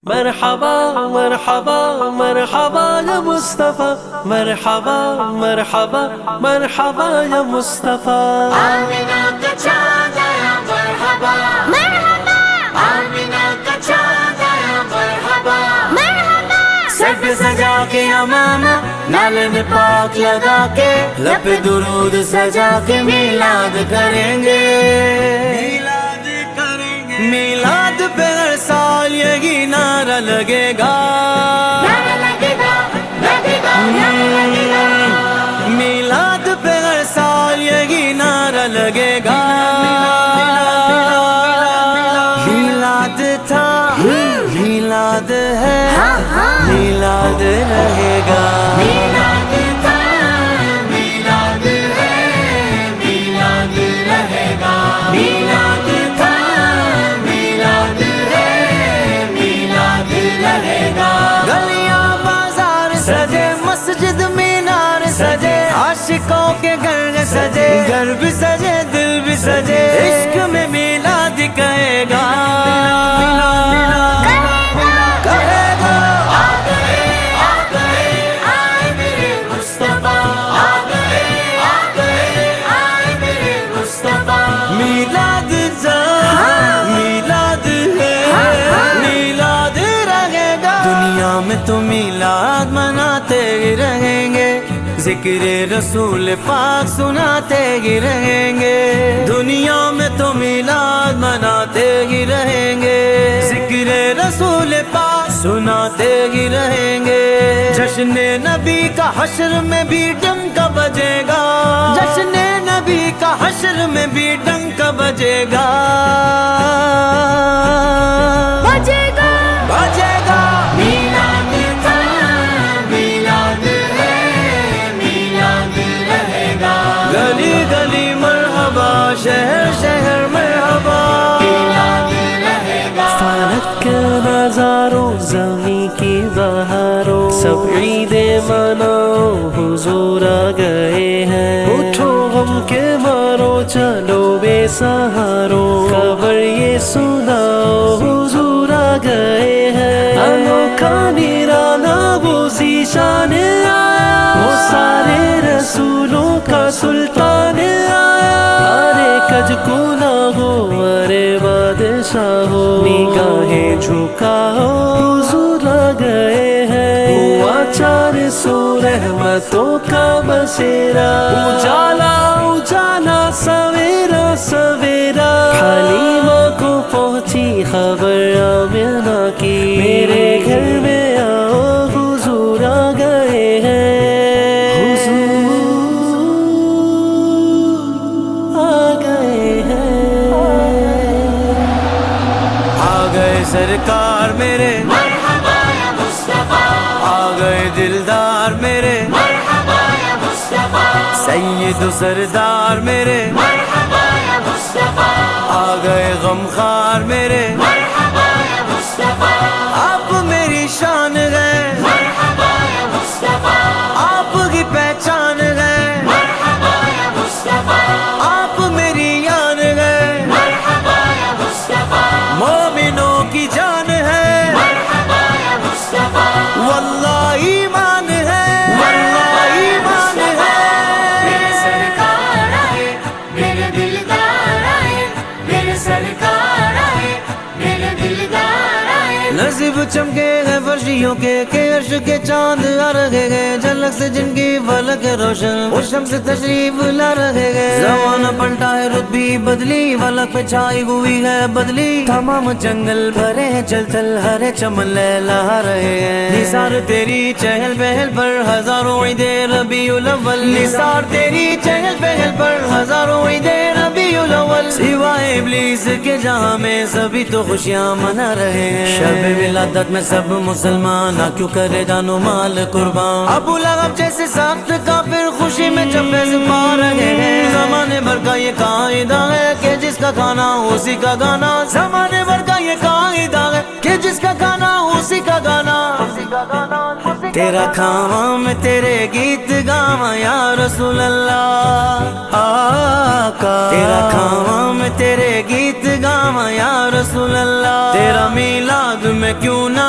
مرحبا مرحبا مرحبا یا مصطفیٰ، مرحبا مرحبا مرحبا یا مصطفیٰ۔ آمینہ کا چاند آیا مرحبا مرحبا، آمینہ کا چاند آیا مرحبا مرحبا، سر پہ سجا کے امامہ نالن پاک لگا کے، لب پہ درود سجا کے میلاد کریں گے، میلاد پہ ہر سال یہی نعرہ لگے گا، نعرہ لگے گا لگے گا نعرہ لگے گا، میلاد پہ ہر سال یہی نعرہ لگے گا، میلاد تھا میلاد ہے میلاد رہے گا، میلاد تھا میلاد ہے میلاد رہے گا، میلاد تھا میلاد ہے میلاد رہے گا، گلیاں بازار سجے، مسجد مینار سجے، عاشقوں کے گھر سجے، گھر بھی سجے دل بھی سجے، عشق میں میلاد کہے گا، کہے گا، آ گئے آئے میرے مصطفیٰ، آ گئے آئے میرے مصطفیٰ، میلاد جا میلاد ہے میلاد رہے گا، دنیا میں تو میلاد مناتے ہی رہیں گے، ذکر رسول پاک سناتے ہی رہیں گے، دنیا میں تو میلاد مناتے ہی رہیں گے، ذکر رسول پاک سناتے ہی رہیں گے، جشن نبی کا حشر میں بھی ڈنکا بجے گا، جشن نبی کا حشر میں بھی ڈنکا بجے گا، بجے گا بجے گا، میلاد تھا میلاد ہے میلاد رہے گا، گلی گلی مرحبا، شہر شہر مرحبا، میلاد رہے گا، فلک کے نظاروں زمین کی بہاروں، سب عیدیں مناؤ حضور آ گئے ہیں، اٹھو غم کے مارو چلو بے سہاروں، خبر یہ سناؤ حضور آ گئے ہیں، انوکھا نرالا وہ ذیشان آیا، وہ سارے رسولوں کا سلطان آیا، ارے کج کو نہ ہو ارے بادشاہ ہو، نگاہیں جھکاؤ حضور آ گئے ہیں، ہوا 400 رحمتوں کا بسیرا، اجالا اجالا سویرا سویرا، حلیمہ کو پہنچی خبر آمنہ کی، میرے گھر میں آؤ حضور آ گئے ہیں، حضور آ گئے ہیں، آ گئے سرکار میرے، مرحبا یا مصطفیٰ، آ گئے دلدار میرے، مرحبا یا مصطفیٰ، سید و سردار میرے، مرحبا یا مصطفیٰ، آ گئے غمخوار میرے، مرحبا یا مصطفیٰ، آپ میری شان ہے، مرحبا یا مصطفیٰ، آپ کی پہچان ہے، مرحبا یا مصطفیٰ، آپ میری یان ہے، مرحبا یا مصطفیٰ، مومنوں کی جان ہے، مرحبا یا مصطفیٰ، واللہ ایمان ہے، واللہ ایمان میرے ہے، سرکار آئے میرے دلدار آئے، میرے سرکار آئے میرے دلدار آئے، نصیب چمکے ہیں فرشیوں کے کہ عرش کے چاند آ رہے ہیں، جھلک سے جن کی فلک ہے روشن، وہ شمس تشریف لا رہے ہیں، زمانہ پلٹا ہے رت بھی بدلی، فلک پہ چھائی ہوئی ہے بدلی، تمام جنگل بھرے ہیں چل چل ہرے چمن لہلا رہے ہیں، نثار تیری چہل پہل پر ہزاروں عید ربیع الاول، نثار تیری چہل پہل پر ہزاروں عید ربیع الاول، سوائے ابلیس کے جہاں میں سبھی تو خوشیاں منا رہے ہیں، شب ولادت میں سب مسلمان نہ کیوں کرے جان و مال قربان، ابو لہب جیسے سخت کافر خوشی میں جفیز پا رہے ہیں، زمانے بھر کا یہ قاعدہ ہے کہ جس کا کھانا اسی کا گانا، زمانے بھر کا یہ قاعدہ ہے کہ جس کا کھانا اسی کا گانا، تیرا کھاواں میں تیرے گیت گاواں یا رسول اللہ آقا، تیرا کھاواں میں تیرے گیت گاواں یا رسول اللہ، تیرا میلاد میں کیوں نہ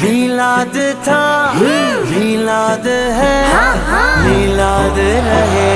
میلاد تھا میلاد ہے میلاد رہے